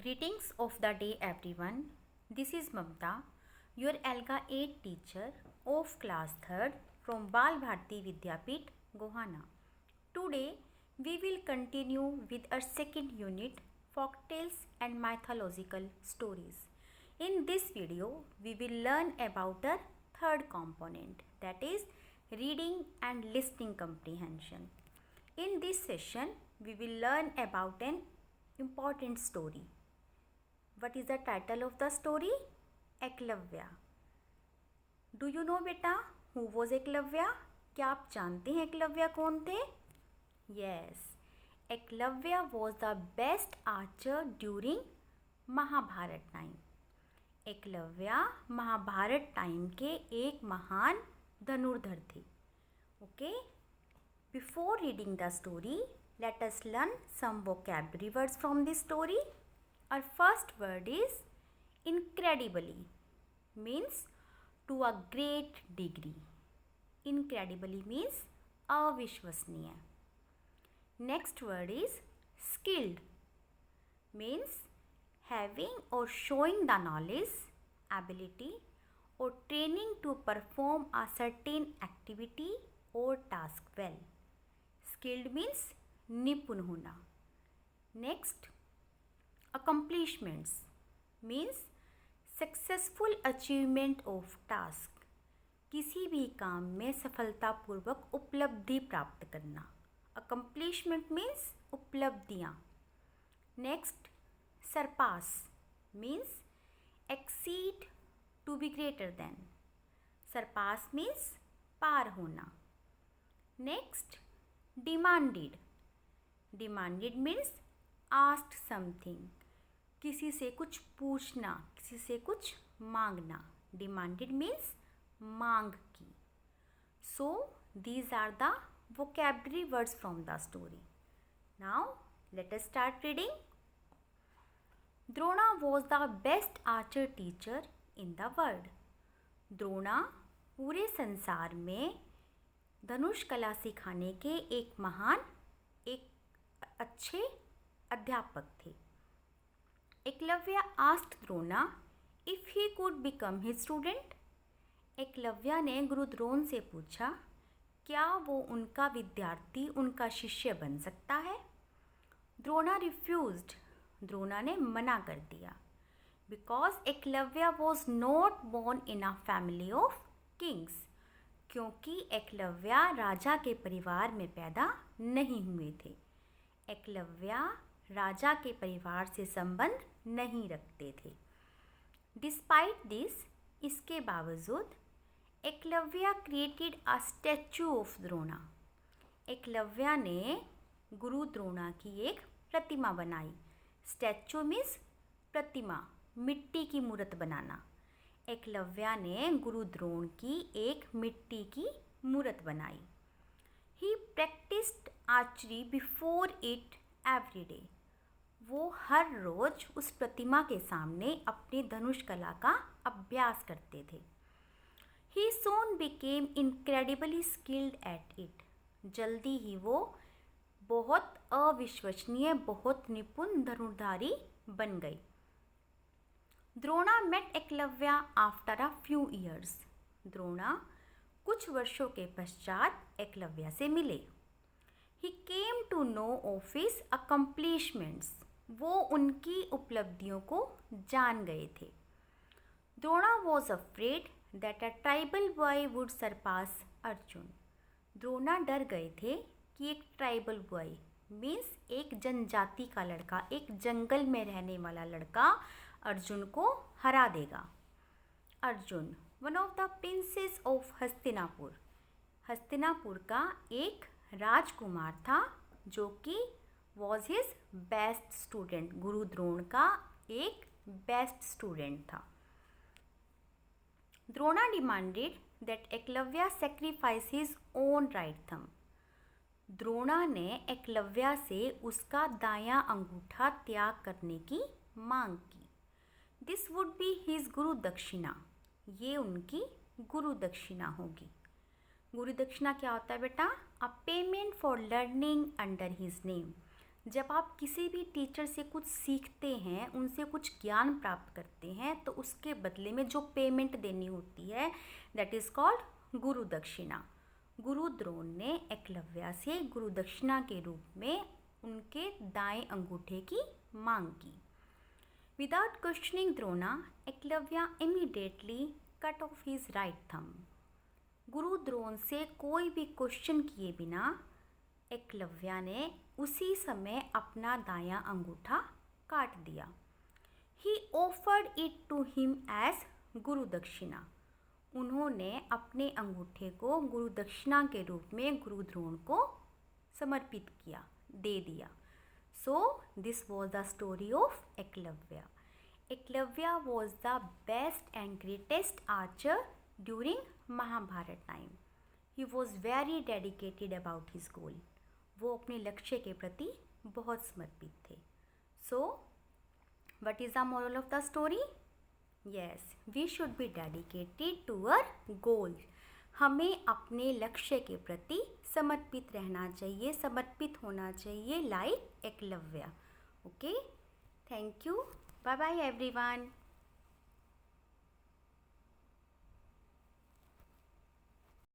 Greetings of the day everyone. This is Mamta, your Alga 8 teacher of class 3rd from Bal Bharti Vidyapit, Gohana. Today we will continue with our second unit, folktales and mythological stories. In this video we will learn about our third component, that is reading and listening comprehension. In this session we will learn about an important story. What is the title of the story? Eklavya. Do you know बेटा who was Eklavya? क्या आप जानते हैं एकलव्य कौन थे? Yes, Eklavya was the best archer during Mahabharat time. Eklavya Mahabharat time के एक महान धनुर्धर थे. Okay, before reading the story let us learn some vocabulary words from this story. Our first word is incredibly, means to a great degree. Incredibly means अविश्वसनीय. Next word is skilled, means having or showing the knowledge, ability or training to perform a certain activity or task well. Skilled means निपुण होना. Next, accomplishments means successful achievement of task, किसी भी काम में सफलतापूर्वक उपलब्धि प्राप्त करना. अकम्प्लिशमेंट मीन्स उपलब्धियाँ. Next, surpass means exceed, to be greater than. Surpass means पार होना. Next, demanded. Demanded means asked something, किसी से कुछ पूछना, किसी से कुछ मांगना. डिमांडेड मीन्स मांग की. So these are the vocabulary words from the story. Now let us start reading. Drona was the best archer teacher in the world. Drona पूरे संसार में धनुष कला सिखाने के एक महान, एक अच्छे अध्यापक थे. Eklavya asked Drona if he could become his student. Eklavya ने गुरु द्रोण से पूछा क्या वो उनका विद्यार्थी, उनका शिष्य बन सकता है. द्रोणा रिफ्यूज्ड. द्रोणा ने मना कर दिया. Because Eklavya was not born in a family of kings, क्योंकि एकलव्य राजा के परिवार में पैदा नहीं हुए थे. एकलव्य राजा के परिवार से संबंध नहीं रखते थे. डिस्पाइट दिस, इसके बावजूद Eklavya created a statue of Drona. Eklavya ने गुरु द्रोणा की एक प्रतिमा बनाई. स्टैचू मीन्स प्रतिमा, मिट्टी की मूर्त बनाना. एकलव्य ने गुरु द्रोण की एक मिट्टी की मूर्त बनाई. He practised archery before it every day. वो हर रोज उस प्रतिमा के सामने अपनी धनुष कला का अभ्यास करते थे. He soon became incredibly skilled at it. जल्दी ही वो बहुत अविश्वसनीय, बहुत निपुण धनुर्धारी बन गई. Drona met Ekalavya after a few years. Drona कुछ वर्षों के पश्चात एकलव्य से मिले. He came to know of his accomplishments. वो उनकी उपलब्धियों को जान गए थे. Drona was afraid that a tribal boy would surpass Arjun. Drona डर गए थे कि एक ट्राइबल बॉय मीन्स एक जनजाति का लड़का, एक जंगल में रहने वाला लड़का अर्जुन को हरा देगा. Arjun one of the princess of Hastinapur. Hastinapur का एक राजकुमार था जो कि वॉज हिज बेस्ट स्टूडेंट. गुरु द्रोण का एक बेस्ट स्टूडेंट था. Drona demanded that Eklavya sacrifice his own right thumb. Drona ने एकलव्य से उसका दायां अंगूठा त्याग करने की मांग की. दिस वुड बी हिज गुरु दक्षिणा. ये उनकी गुरु दक्षिणा होगी. गुरु दक्षिणा क्या होता है बेटा? अ payment for learning under his name. जब आप किसी भी टीचर से कुछ सीखते हैं, उनसे कुछ ज्ञान प्राप्त करते हैं, तो उसके बदले में जो पेमेंट देनी होती है दैट इज़ कॉल्ड गुरु दक्षिणा। गुरु द्रोण ने एकलव्य से गुरु दक्षिणा के रूप में उनके दाएं अंगूठे की मांग की। Without questioning Drona, Eklavya immediately cut off his right thumb. गुरु द्रोण से कोई भी क्वेश्चन किए बिना एकलव्य ने उसी समय अपना दायां अंगूठा काट दिया। He offered it to him as guru dakshina. उन्होंने अपने अंगूठे को गुरु दक्षिणा के रूप में गुरु द्रोण को समर्पित किया, दे दिया। So this was the story of Ekalavya. Ekalavya was the best and greatest archer during Mahabharat time. He was very dedicated about his goal. वो अपने लक्ष्य के प्रति बहुत समर्पित थे। So what is the moral of the story? Yes, we should be dedicated to our goal. हमें अपने लक्ष्य के प्रति समर्पित रहना चाहिए, समर्पित होना चाहिए like Eklavya. Okay, thank you, bye bye everyone.